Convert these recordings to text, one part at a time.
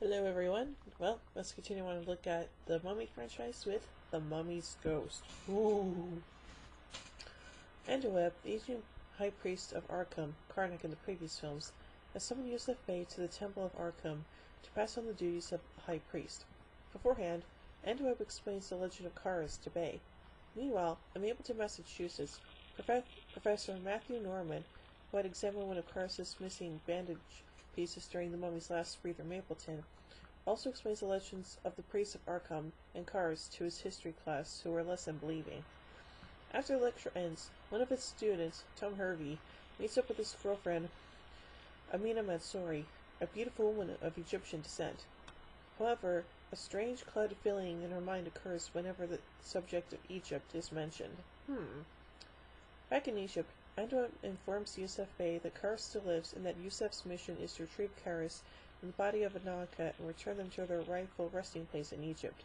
Hello everyone. Well, let's continue on and look at the Mummy franchise with The Mummy's Ghost. Ooh. Andoweb, the ancient high priest of Arkham, Karnak in the previous films, has summoned Yusuf Bey to the Temple of Arkham to pass on the duties of high priest. Beforehand, Andoweb explains the legend of Karas to Bey. Meanwhile, unable to Massachusetts, Professor Matthew Norman, who had examined one of Karas' missing bandage pieces during the mummy's last breather, Mapleton, also explains the legends of the priests of Arkham and Karas to his history class, who were less than believing. After the lecture ends, one of its students, Tom Hervey, meets up with his girlfriend, Amina Mansouri, a beautiful woman of Egyptian descent. However, a strange clouded feeling in her mind occurs whenever the subject of Egypt is mentioned. Back in Egypt, Andoweb informs Yusuf Bey that Karas still lives and that Yusuf's mission is to retrieve Karas and the body of Anaka and return them to their rightful resting place in Egypt.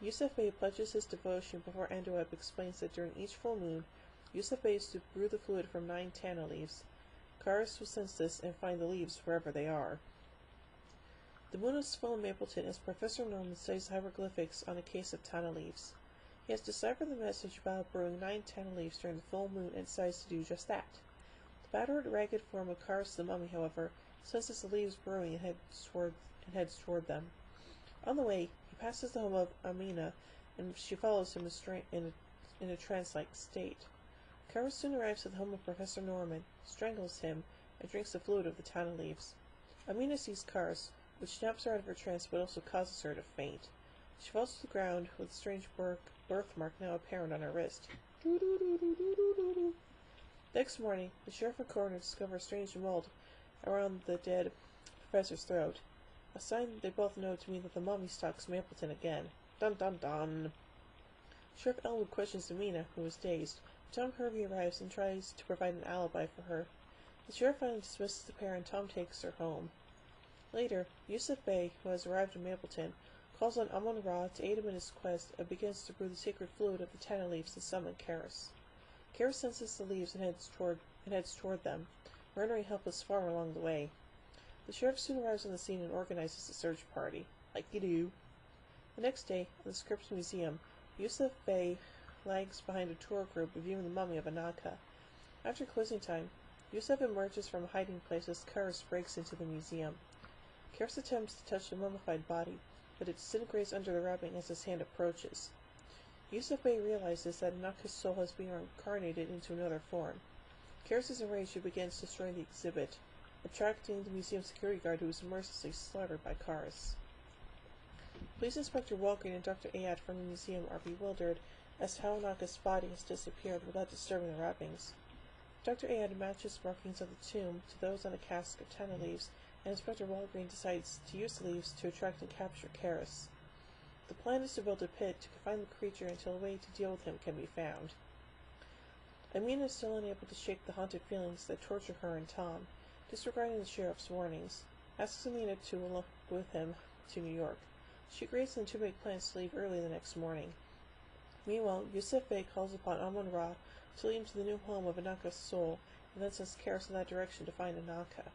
Yusuf Bey pledges his devotion before Andoweb explains that during each full moon, Yusuf Bey is to brew the fluid from 9 tana leaves. Karas will sense this and find the leaves wherever they are. The moon is full in Mapleton as Professor Norman studies hieroglyphics on a case of tana leaves. He has deciphered the message about brewing 9 tana leaves during the full moon and decides to do just that. The battered, ragged form of Karas the mummy, however, senses the leaves brewing and heads toward them. On the way, he passes the home of Amina, and she follows him in a trance-like state. Karas soon arrives at the home of Professor Norman, strangles him, and drinks the fluid of the tana leaves. Amina sees Karas, which snaps her out of her trance but also causes her to faint. She falls to the ground with a strange birthmark now apparent on her wrist. Next morning, the sheriff and coroner discover a strange mold around the dead professor's throat, a sign they both know to mean that the mummy stalks Mapleton again. Dun dun dun! Sheriff Elwood questions Amina, who is dazed. Tom Hervey arrives and tries to provide an alibi for her. The sheriff finally dismisses the pair and Tom takes her home. Later, Yusuf Bey, who has arrived in Mapleton, calls on Amon-Ra to aid him in his quest and begins to brew the sacred fluid of the tana leaves to summon Karas. Karas senses the leaves and heads toward them, rendering helpless far along the way. The sheriff soon arrives on the scene and organizes a search party, like you do. The next day, at the Scripps Museum, Yusuf Bey lags behind a tour group reviewing the mummy of Anaka. After closing time, Yusuf emerges from a hiding place as Karas breaks into the museum. Karas attempts to touch the mummified body, but it disintegrates under the wrapping as his hand approaches. Yusuf Bey realizes that Anaka's soul has been reincarnated into another form. Karas is enraged and begins destroying the exhibit, attracting the museum security guard who is mercilessly slaughtered by Karas. Police Inspector Walgreen and Dr. Ayad from the museum are bewildered as to how Anaka's body has disappeared without disturbing the wrappings. Dr. Ayad matches markings of the tomb to those on a cask of tana leaves, and Inspector Walgreen decides to use the leaves to attract and capture Karas. The plan is to build a pit to confine the creature until a way to deal with him can be found. Amina is still unable to shake the haunted feelings that torture her and Tom, disregarding the sheriff's warnings, asks Amina to walk with him to New York. She agrees and the two make plans to leave early the next morning. Meanwhile, Yusuf Bey calls upon Amon-Ra to lead him to the new home of Anaka's soul, and then sends Karas in that direction to find Anaka.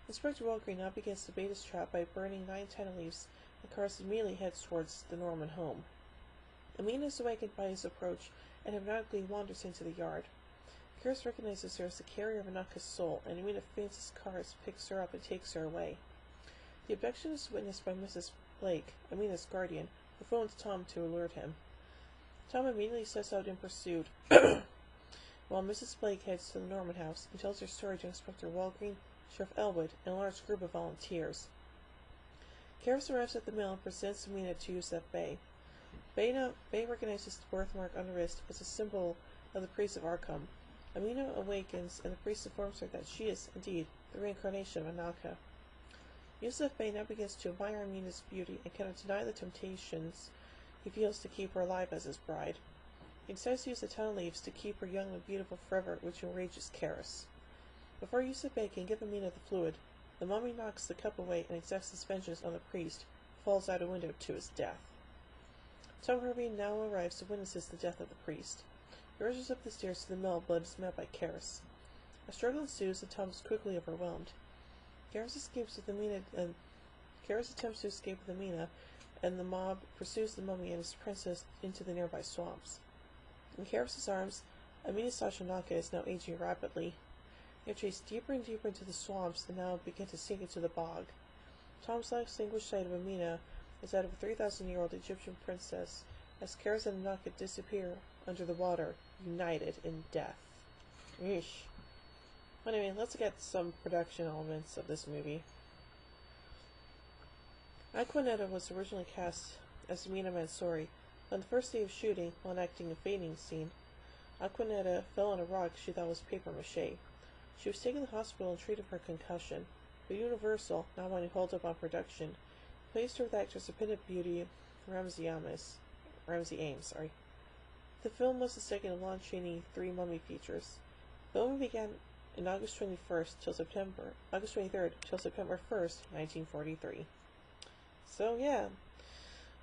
Inspector Walgreen now begins to bait his trap by burning 9 tana leaves, and Karas immediately heads towards the Norman home. Amina is awakened by his approach and hypnotically wanders into the yard. Karas recognizes her as the carrier of Anaka's soul, and Amina faints as Karas picks her up and takes her away. The abduction is witnessed by Mrs. Blake, Amina's guardian, who phones Tom to alert him. Tom immediately sets out in pursuit, while Mrs. Blake heads to the Norman house and tells her story to Inspector Walgreen, Sheriff Elwood, and a large group of volunteers. Karas arrives at the mill and presents Amina to Yusuf Bey. Bey recognizes the birthmark on the wrist as a symbol of the priest of Arkham. Amina awakens, and the priest informs her that she is, indeed, the reincarnation of Anaka. Yusuf Bey now begins to admire Amina's beauty and cannot deny the temptations he feels to keep her alive as his bride. He decides to use the tana leaves to keep her young and beautiful forever, which enrages Karas. Before Yusuf Bey can give Amina the fluid, the mummy knocks the cup away and exacts his vengeance on the priest, who falls out a window to his death. Tom Hervey now arrives and witnesses the death of the priest. He rushes up the stairs to the mill, but is met by Karas. A struggle ensues, and Tom is quickly overwhelmed. Karas escapes with Amina and Karis attempts to escape with Amina, and the mob pursues the mummy and his princess into the nearby swamps. In Karis' arms, Amina's Sashanaka is now aging rapidly. They have chased deeper and deeper into the swamps and now begin to sink into the bog. Tom's last distinguished sight of Amina is that of a 3,000-year-old Egyptian princess, as Karis and Anaka disappear under the water, united in death. Eesh. Anyway, let's get some production elements of this movie. Aquanetta was originally cast as Amina Mansouri. On the first day of shooting, while enacting a fainting scene, Aquanetta fell on a rock she thought was paper mache. She was taken to the hospital and treated for concussion, but Universal, not wanting to hold up on production, placed her with actress of Pin-Up Beauty Ramsey Ames. The film was the second of Lon Chaney 3 mummy features. The film began in August 23rd till September 1st, 1943. So yeah,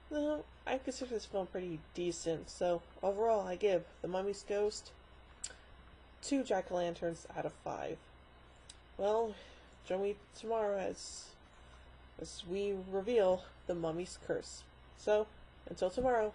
well, I consider this film pretty decent. So overall, I give The Mummy's Ghost 2 jack-o'-lanterns out of 5. Well, join me tomorrow as we reveal the Mummy's Curse. So, until tomorrow.